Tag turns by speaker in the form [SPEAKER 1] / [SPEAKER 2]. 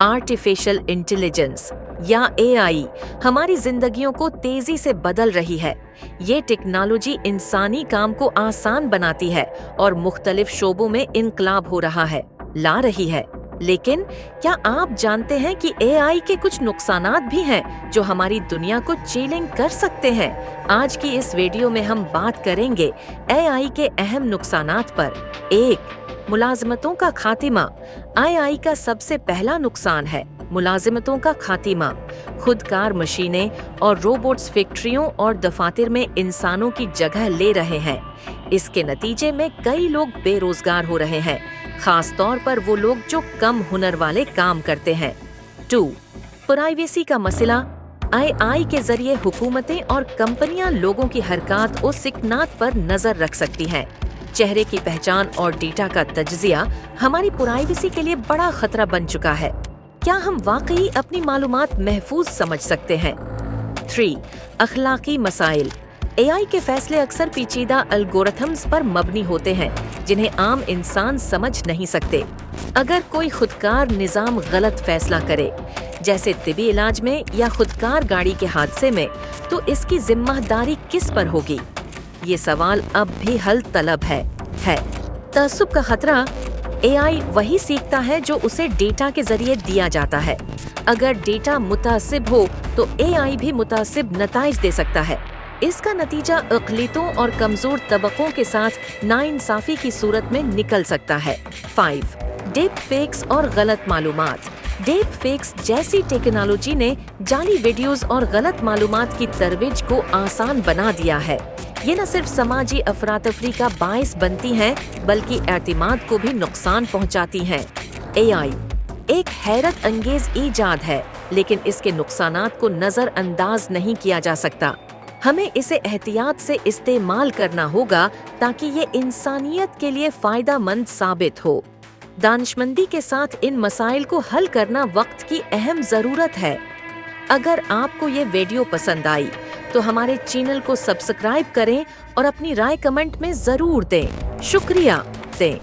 [SPEAKER 1] Artificial intelligence या AI हमारी जिंदगियों को तेजी से बदल रही है। ये टेक्नोलॉजी इंसानी काम को आसान बनाती है और मुख्तलिफ शोबों में इनकलाब हो रहा है, ला रही है। लेकिन क्या आप जानते हैं कि एआई के कुछ नुकसानात भी हैं जो हमारी दुनिया को चैलेंज कर सकते हैं? आज की इस वीडियो में हम बात करेंगे एआई के अहम नुकसानात पर। 1. मुलाजिमतों का खात्मा। एआई का सबसे पहला नुकसान है मुलाजिमतों का खात्मा। खुदकार मशीनें और रोबोट्स फैक्ट्रियों और दफातर में इंसानों की जगह ले रहे हैं। इसके नतीजे में कई लोग बेरोजगार हो रहे हैं, खास तौर पर वो लोग जो कम हुनर वाले काम करते हैं। 2. प्राइवेसी का मसला। एआई के जरिए हुकूमतें और कंपनियां लोगों की हरकत और सिकनात पर नजर रख सकती हैं। चेहरे की पहचान और डेटा का तज्जिया हमारी प्राइवेसी के लिए बड़ा खतरा बन चुका है। क्या हम वाकई अपनी मालूमात महफूज समझ सकते हैं? 3. अखलाकी मसाइल। एआई के फैसले अक्सर पेचीदा एल्गोरिथम्स पर मबनी होते हैं जिन्हें आम इंसान समझ नहीं सकते। अगर कोई खुदकार निज़ाम गलत फैसला करे, जैसे तिबी इलाज में या खुदकार गाड़ी के हादसे में, तो इसकी जिम्मेदारी किस पर होगी? ये सवाल अब भी हल तलब है। तअस्सुब का खतरा। एआई वही सीखता है जो उसे डेटा के जरिए दिया जाता है। अगर डेटा मुतासिब हो तो एआई भी मुतासिब नताइज दे सकता है। इसका नतीजा अक़लियतों और कमजोर तबकों के साथ नाइंसाफी की सूरत में निकल सकता है। 5. डीप फेक्स और गलत मालूमात। डीप फेक्स जैसी टेक्नोलॉजी ने जाली वीडियोस और गलत मालूमात की तरवीज को आसान बना दिया है। ये न सिर्फ समाजी अफरातफरी का बायस बनती हैं, बल्कि एतमाद को भी नुकसान पहुंचाती हैं। एआई एक हैरत अंगेज ईजाद है, लेकिन इसके नुकसानात को नजरअंदाज नहीं किया जा सकता। हमें इसे एहतियात से इस्तेमाल करना होगा ताकि ये इंसानियत के लिए फायदेमंद साबित हो। दानिशमंदी के साथ इन मसाइल को हल करना वक्त की अहम ज़रूरत है। अगर आपको ये वीडियो पसंद आई तो हमारे चैनल को सब्सक्राइब करें और अपनी राय कमेंट में ज़रूर दें। शुक्रिया दें।